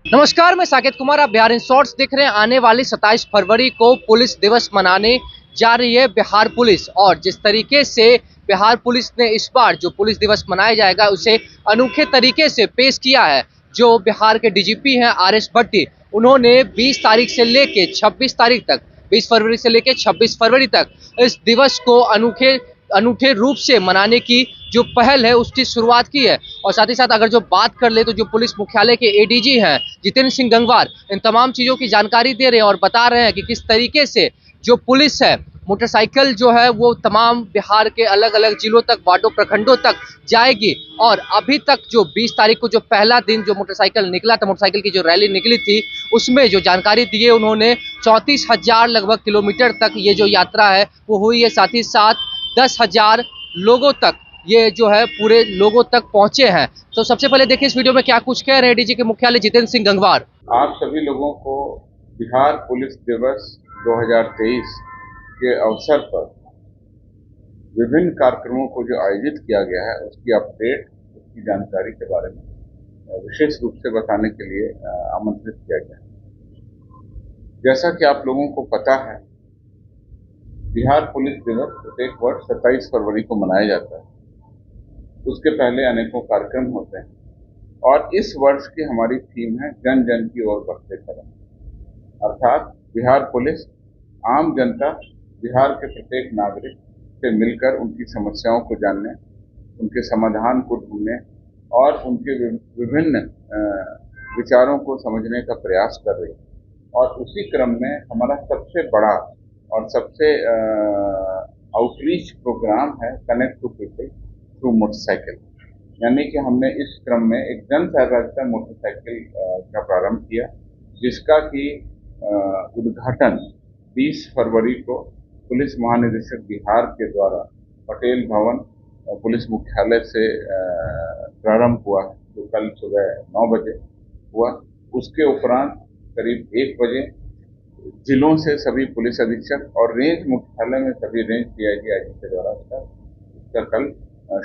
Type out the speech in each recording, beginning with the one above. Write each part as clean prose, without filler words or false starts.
नमस्कार, मैं साकेत कुमार। आप बिहार इन शॉर्ट्स देख रहे हैं। आने वाली 27 फरवरी को पुलिस दिवस मनाने जा रही है बिहार पुलिस, और जिस तरीके से बिहार पुलिस ने इस बार जो पुलिस दिवस मनाया जाएगा उसे अनोखे तरीके से पेश किया है। जो बिहार के डीजीपी हैं आर.एस. भट्टी, उन्होंने 20 तारीख से लेके 26 तारीख तक, 20 फरवरी से लेके 26 फरवरी तक इस दिवस को अनोखे अनूठे रूप से मनाने की जो पहल है उसकी शुरुआत की है। और साथ ही साथ अगर जो बात कर ले तो जो पुलिस मुख्यालय के एडीजी हैं जितेंद्र सिंह गंगवार, इन तमाम चीजों की जानकारी दे रहे हैं और बता रहे हैं कि किस तरीके से जो पुलिस है, मोटरसाइकिल जो है वो तमाम बिहार के अलग अलग जिलों तक, वार्डों, प्रखंडों तक जाएगी। और अभी तक जो 20 तारीख को जो पहला दिन जो मोटरसाइकिल निकला था, मोटरसाइकिल की जो रैली निकली थी, उसमें जो जानकारी दी है उन्होंने, 34,000 लगभग किलोमीटर तक ये जो यात्रा है वो हुई है। साथ ही साथ 10,000 लोगों तक ये जो है पूरे लोगों तक पहुंचे हैं। तो सबसे पहले देखिए इस वीडियो में क्या कुछ कह रहे हैं डीजी के मुख्यालय जितेंद्र सिंह गंगवार। आप सभी लोगों को बिहार पुलिस दिवस 2023 के अवसर पर विभिन्न कार्यक्रमों को जो आयोजित किया गया है उसकी अपडेट, उसकी जानकारी के बारे में विशेष रूप से बताने के लिए आमंत्रित किया गया है। जैसा कि आप लोगों को पता है, बिहार पुलिस दिवस प्रत्येक वर्ष 27 फरवरी को मनाया जाता है। उसके पहले अनेकों कार्यक्रम होते हैं और इस वर्ष की हमारी थीम है जन जन की ओर बढ़ते कदम, अर्थात बिहार पुलिस आम जनता, बिहार के प्रत्येक नागरिक से मिलकर उनकी समस्याओं को जानने, उनके समाधान को ढूंढने और उनके विभिन्न विचारों को समझने का प्रयास कर रही है। और उसी क्रम में हमारा सबसे बड़ा और सबसे आउटरीच प्रोग्राम है connect to people through motorcycle, यानी कि हमने इस क्रम में एक जन सहभागिता मोटरसाइकिल का प्रारंभ किया, जिसका कि उद्घाटन 20 फरवरी को पुलिस महानिदेशक बिहार के द्वारा पटेल भवन पुलिस मुख्यालय से प्रारंभ हुआ है, जो कल सुबह 9 बजे हुआ। उसके उपरांत करीब 1 बजे जिलों से सभी पुलिस अधीक्षक और रेंज मुख्यालय में सभी रेंज डीआईजी आईजी के द्वारा उसका कल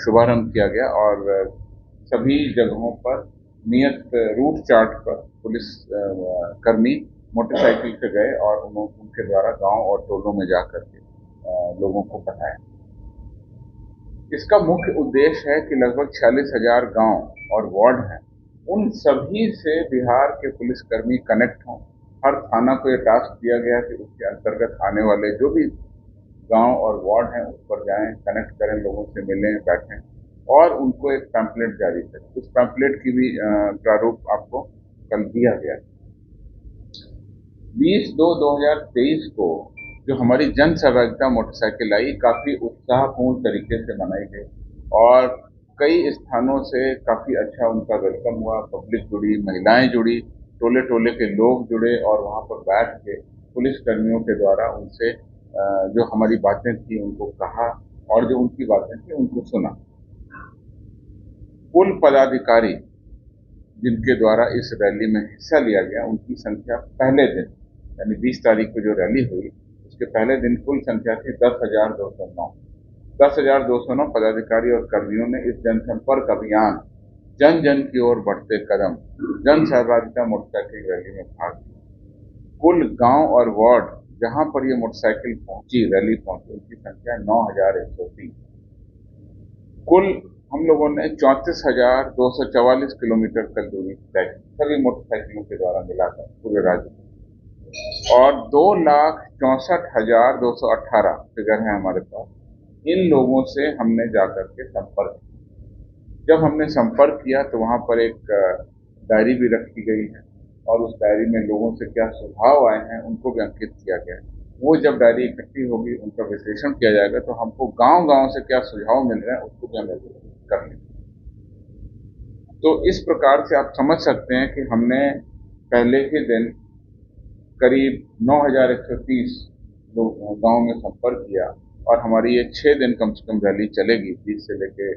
शुभारंभ किया गया। और सभी जगहों पर नियत रूट चार्ट पर पुलिस कर्मी मोटरसाइकिल से गए और उनके द्वारा गांव और टोलों में जाकर के लोगों को बताया। इसका मुख्य उद्देश्य है कि लगभग 46,000 गांव और वार्ड हैं, उन सभी से बिहार के पुलिसकर्मी कनेक्ट हों। हर थाना को यह टास्क दिया गया कि उसके अंतर्गत आने वाले जो भी गांव और वार्ड हैं उस पर जाएं, कनेक्ट करें, लोगों से मिलें, बैठें और उनको एक पैम्पलेट जारी करें। उस पैम्पलेट की भी प्रारूप आपको कल दिया गया। 20/2/2023 को जो हमारी जन सहभागिता मोटरसाइकिल आई, काफी उत्साहपूर्ण तरीके से मनाई गई और कई स्थानों से काफी अच्छा उनका वेलकम हुआ। पब्लिक जुड़ी, महिलाएं जुड़ी, टोले टोले के लोग जुड़े और वहां पर बैठ के पुलिस कर्मियों के द्वारा उनसे जो हमारी बातें थी उनको कहा और जो उनकी बातें थी उनको सुना। कुल पदाधिकारी जिनके द्वारा इस रैली में हिस्सा लिया गया, उनकी संख्या पहले दिन यानी 20 तारीख को जो रैली हुई उसके पहले दिन कुल संख्या थी 10,209। 10,209 पदाधिकारी और कर्मियों ने इस जनसंपर्क अभियान जन जन की ओर बढ़ते कदम जन सहभागिता मोटरसाइकिल रैली में भाग लिया। कुल गांव और वार्ड जहां पर ये मोटरसाइकिल पहुंची, रैली पहुंची, उनकी संख्या 9,130। कुल हम लोगों ने 34,244 किलोमीटर तक दूरी तय की, सभी मोटरसाइकिलों के द्वारा मिलाकर पूरे राज्य में। और 2,64,218 फिगर है हमारे पास। इन लोगों से हमने जाकर के संपर्क किया। जब हमने संपर्क किया तो वहां पर एक डायरी भी रखी गई है और उस डायरी में लोगों से क्या सुझाव आए हैं उनको भी अंकित किया गया है। वो जब डायरी इकट्ठी होगी, उनका विश्लेषण किया जाएगा तो हमको गांव गांव से क्या सुझाव मिल रहे हैं उसको भी हमें कर लेंगे। तो इस प्रकार से आप समझ सकते हैं कि हमने पहले ही दिन करीब 9,130 गांव में संपर्क किया और हमारी ये 6 दिन कम से कम रैली चलेगी, 20 से लेके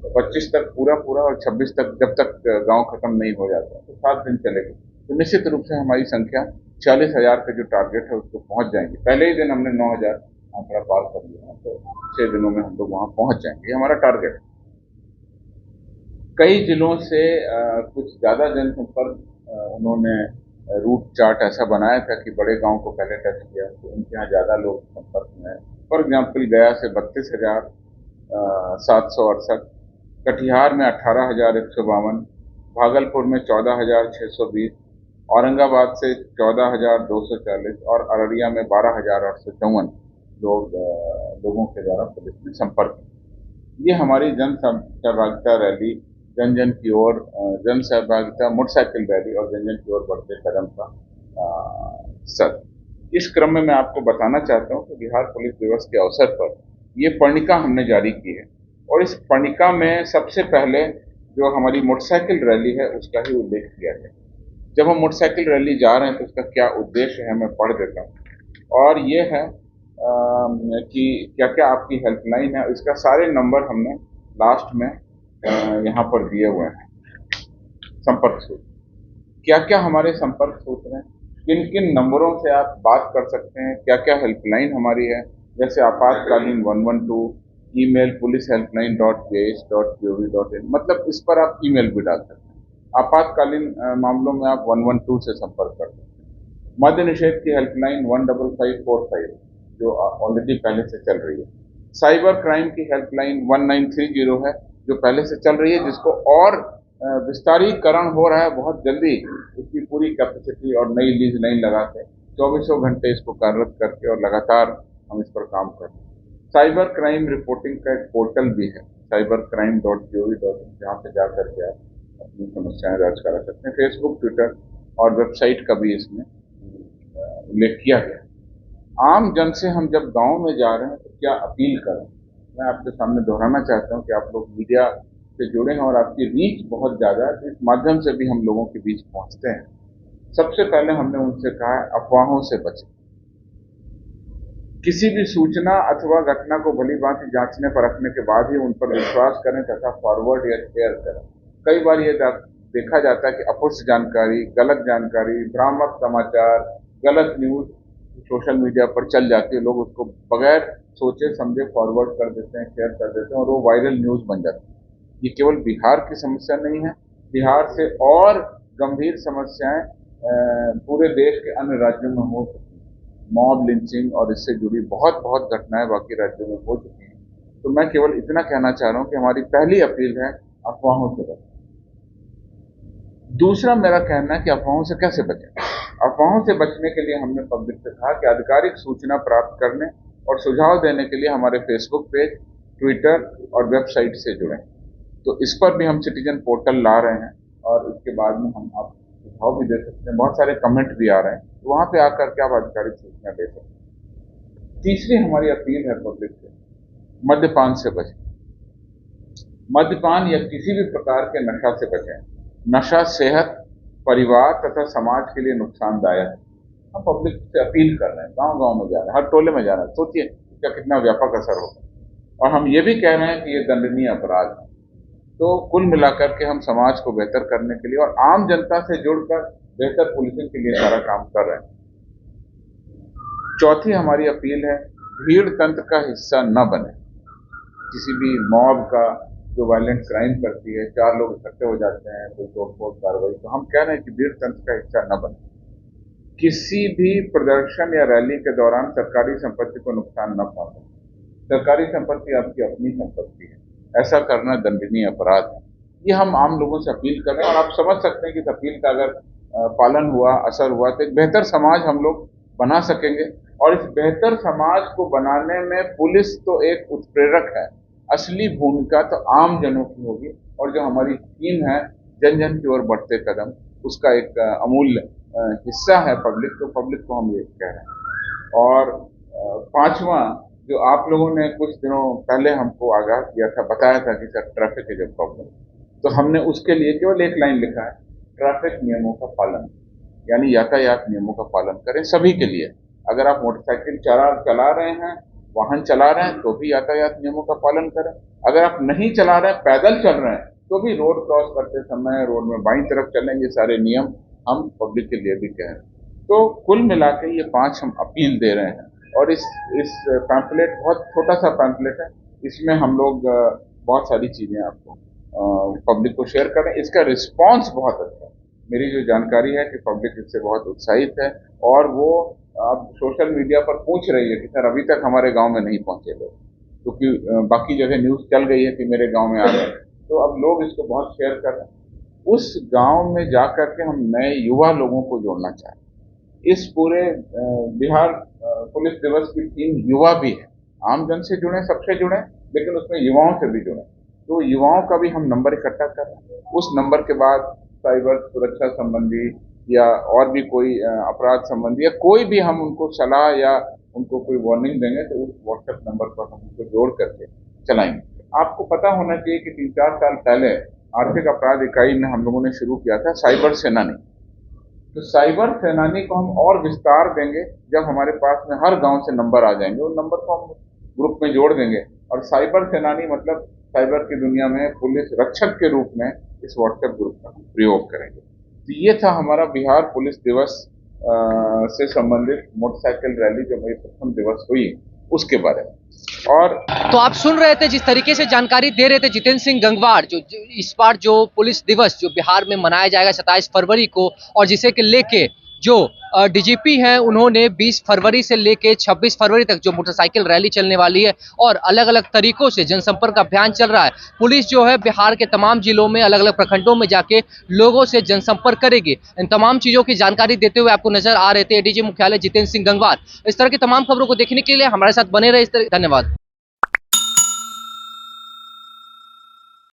25 तक पूरा और 26 तक, जब तक गांव खत्म नहीं हो जाता तो 7 दिन चलेगी। तो निश्चित रूप से हमारी संख्या 40,000 का जो टारगेट है उसको पहुंच जाएंगे। पहले ही दिन हमने 9,000 आंकड़ा पार कर लिया, तो 6 दिनों में हम लोग वहां पहुंच जाएंगे, ये हमारा टारगेट है। कई जिलों से कुछ ज्यादा जनसंपर्क उन्होंने रूट चार्ट ऐसा बनाया था कि बड़े गांव को पहले टच किया, तो उनके यहाँ ज़्यादा लोग संपर्क में हैं। फॉर एग्जाम्पल गया से 32,768, कटिहार में 18,152, भागलपुर में 14,620, औरंगाबाद से 14,240 और अररिया में 12,854 लोगों के द्वारा पुलिस ने संपर्क किया। ये हमारी जन सहभागिता रैली, जन जन की ओर जन सहभागिता मोटरसाइकिल रैली और जन जन की ओर बढ़ते कदम का सर। इस क्रम में मैं आपको बताना चाहता हूं कि बिहार पुलिस दिवस के अवसर पर ये पर्णिका हमने जारी की है और इस पर्णिका में सबसे पहले जो हमारी मोटरसाइकिल रैली है उसका ही उल्लेख किया गया। जब हम मोटरसाइकिल रैली जा रहे हैं तो उसका क्या उद्देश्य है मैं पढ़ देता हूँ। और ये है कि क्या क्या आपकी हेल्पलाइन है, इसका सारे नंबर हमने लास्ट में यहाँ पर दिए हुए हैं। संपर्क सूत्र, क्या क्या हमारे संपर्क सूत्र हैं, किन किन नंबरों से आप बात कर सकते हैं, क्या क्या हेल्पलाइन हमारी है, जैसे आपातकालीन 112, ईमेल policehelpline.jas.gov.in, मतलब इस पर आप ईमेल भी डाल सकते हैं। आपातकालीन मामलों में आप 112 से संपर्क कर सकते हैं। मद्य निषेध की हेल्पलाइन 15545 जो ऑलरेडी पहले से चल रही है। साइबर क्राइम की हेल्पलाइन 1930 है जो पहले से चल रही है, जिसको और विस्तारीकरण हो रहा है बहुत जल्दी, उसकी पूरी कैपेसिटी और नई लीज नहीं लगाते, 24 घंटे इसको कार्यरत करके और लगातार हम इस पर काम करते हैं। साइबर क्राइम रिपोर्टिंग का एक पोर्टल भी है, cybercrime.gov.in, जहाँ पे जा करके आप अपनी समस्याएं दर्ज करा सकते हैं। फेसबुक, ट्विटर और वेबसाइट का भी इसमें उल्लेख किया गया। आम जन से हम जब गांव में जा रहे हैं तो क्या अपील करें, मैं आपके सामने दोहराना चाहता हूं कि आप लोग मीडिया से जुड़े हैं और आपकी रीच बहुत ज़्यादा है, इस माध्यम से भी हम लोगों के बीच पहुंचते हैं। सबसे पहले हमने उनसे कहा है अफवाहों से बचें। किसी भी सूचना अथवा घटना को भली भांति जांचने परखने के बाद ही उन पर विश्वास करें तथा फॉरवर्ड या शेयर करें। कई बार ये देखा जाता है कि अपुष्ट जानकारी, गलत जानकारी, भ्रामक समाचार, गलत न्यूज सोशल मीडिया पर चल जाती है, लोग उसको बगैर सोचे समझे फॉरवर्ड कर देते हैं, शेयर कर देते हैं और वो वायरल न्यूज बन जाती है। ये केवल बिहार की समस्या नहीं है, बिहार से और गंभीर समस्याएं पूरे देश के अन्य राज्यों में हो सकती हैं। मॉब लिंचिंग और इससे जुड़ी बहुत बहुत घटनाएं बाकी राज्यों में हो चुकी हैं। तो मैं केवल इतना कहना चाह रहा हूं कि हमारी पहली अपील है अफवाहों से बचें। दूसरा मेरा कहना है कि अफवाहों से कैसे बचें। अफवाहों से बचने के लिए हमने पब्लिक से कहा कि आधिकारिक सूचना प्राप्त करने और सुझाव देने के लिए हमारे फेसबुक पेज, ट्विटर और वेबसाइट से जुड़ें। तो इस पर भी हम सिटीजन पोर्टल ला रहे हैं और इसके बाद में हम आप सुझाव भी दे सकते हैं, बहुत सारे कमेंट भी आ रहे हैं, तो वहां पे आकर के आप आधिकारिक सूचना दे सकते हैं। तीसरी हमारी अपील है पब्लिक से, मद्यपान से बचें। मद्यपान या किसी भी प्रकार के नशा से बचें। नशा सेहत, परिवार तथा समाज के लिए नुकसानदायक है। हम पब्लिक से अपील कर रहे हैं, गांव गांव में जा रहे हैं, हर टोले में जा रहे हैं, सोचिए इसका कितना व्यापक असर होगा। और हम ये भी कह रहे हैं कि ये दंडनीय अपराध है। तो कुल मिलाकर के हम समाज को बेहतर करने के लिए और आम जनता से जुड़कर बेहतर पुलिसिंग के लिए सारा काम कर रहे हैं। चौथी हमारी अपील है भीड़ तंत्र का हिस्सा न बने। किसी भी मॉब का जो वायलेंट क्राइम करती है, 4 लोग इकट्ठे हो जाते हैं, कोई तोड़फोड़ कार्रवाई, तो हम कह रहे हैं कि भीड़ तंत्र का हिस्सा न बने। किसी भी प्रदर्शन या रैली के दौरान सरकारी संपत्ति को नुकसान न पहुंचे। सरकारी संपत्ति आपकी अपनी संपत्ति है, ऐसा करना दंडनीय अपराध है। ये हम आम लोगों से अपील कर रहे हैं और आप समझ सकते हैं कि इस अपील का अगर पालन हुआ, असर हुआ, तो एक बेहतर समाज हम लोग बना सकेंगे। और इस बेहतर समाज को बनाने में पुलिस तो एक उत्प्रेरक है, असली भूमिका तो आम जनों की होगी। और जो हमारी टीम है जन जन की ओर बढ़ते कदम, उसका एक अमूल्य हिस्सा है पब्लिक, तो पब्लिक को हम ये कह रहे हैं। और पांचवा, जो आप लोगों ने कुछ दिनों पहले हमको आगाह किया था, बताया था कि sir traffic is a problem, तो हमने उसके लिए केवल एक लाइन लिखा है, ट्रैफिक नियमों का पालन, यानी यातायात नियमों का पालन करें सभी के लिए। अगर आप मोटरसाइकिल चला रहे हैं, वाहन चला रहे हैं, तो भी यातायात नियमों का पालन करें। अगर आप नहीं चला रहे हैं, पैदल चल रहे हैं, तो भी रोड क्रॉस करते समय रोड में बाईं तरफ चलें। ये सारे नियम हम पब्लिक के लिए भी कह रहे हैं। तो कुल मिला के ये 5 हम अपील दे रहे हैं। और इस पैम्फलेट बहुत छोटा सा पैम्फलेट है, इसमें हम लोग बहुत सारी चीजें आपको पब्लिक को शेयर करें। इसका रिस्पांस बहुत अच्छा है, मेरी जो जानकारी है कि पब्लिक इससे बहुत उत्साहित है और वो अब सोशल मीडिया पर पूछ रही है कि सर अभी तक हमारे गांव में नहीं पहुंचे लोग, क्योंकि बाकी जगह न्यूज़ चल गई है कि मेरे गांव में आ गए, तो अब लोग इसको बहुत शेयर कर रहे हैं। उस गांव में जाकर के हम नए युवा लोगों को जोड़ना चाहते हैं। इस पूरे बिहार पुलिस दिवस की थीम युवा भी है। आम जन से जुड़े, सबसे जुड़े, लेकिन उसमें युवाओं से भी जुड़े। तो युवाओं का भी हम नंबर इकट्ठा कर रहे हैं। उस नंबर के बाद साइबर सुरक्षा संबंधी या और भी कोई अपराध संबंधी या कोई भी हम उनको सलाह या उनको कोई वार्निंग देंगे तो उस व्हाट्सएप नंबर पर हम उनको जोड़ करके चलाएंगे। आपको पता होना चाहिए कि 3-4 साल पहले आर्थिक अपराध इकाई में हम लोगों ने शुरू किया था साइबर सेनानी। तो साइबर सेनानी को हम और विस्तार देंगे जब हमारे पास में हर गांव से नंबर आ जाएंगे। उन नंबर को हम ग्रुप में जोड़ देंगे और साइबर सेनानी मतलब साइबर की दुनिया में पुलिस रक्षक के रूप में इस व्हाट्सएप ग्रुप का प्रयोग करेंगे। तो ये था हमारा बिहार पुलिस दिवस से संबंधित मोटरसाइकिल रैली जो मेरी प्रथम दिवस हुई उसके बारे में। और तो आप सुन रहे थे जिस तरीके से जानकारी दे रहे थे जितेंद्र सिंह गंगवार, जो इस बार जो पुलिस दिवस जो बिहार में मनाया जाएगा 27 फरवरी को, और जिसे के लेके जो डीजीपी हैं उन्होंने 20 फरवरी से लेके 26 फरवरी तक जो मोटरसाइकिल रैली चलने वाली है और अलग अलग तरीकों से जनसंपर्क अभियान चल रहा है। पुलिस जो है बिहार के तमाम जिलों में अलग अलग प्रखंडों में जाके लोगों से जनसंपर्क करेगी। इन तमाम चीजों की जानकारी देते हुए आपको नजर आ रहे थे एडीजी मुख्यालय जितेंद्र सिंह गंगवार। इस तरह की तमाम खबरों को देखने के लिए हमारे साथ बने रहे। धन्यवाद।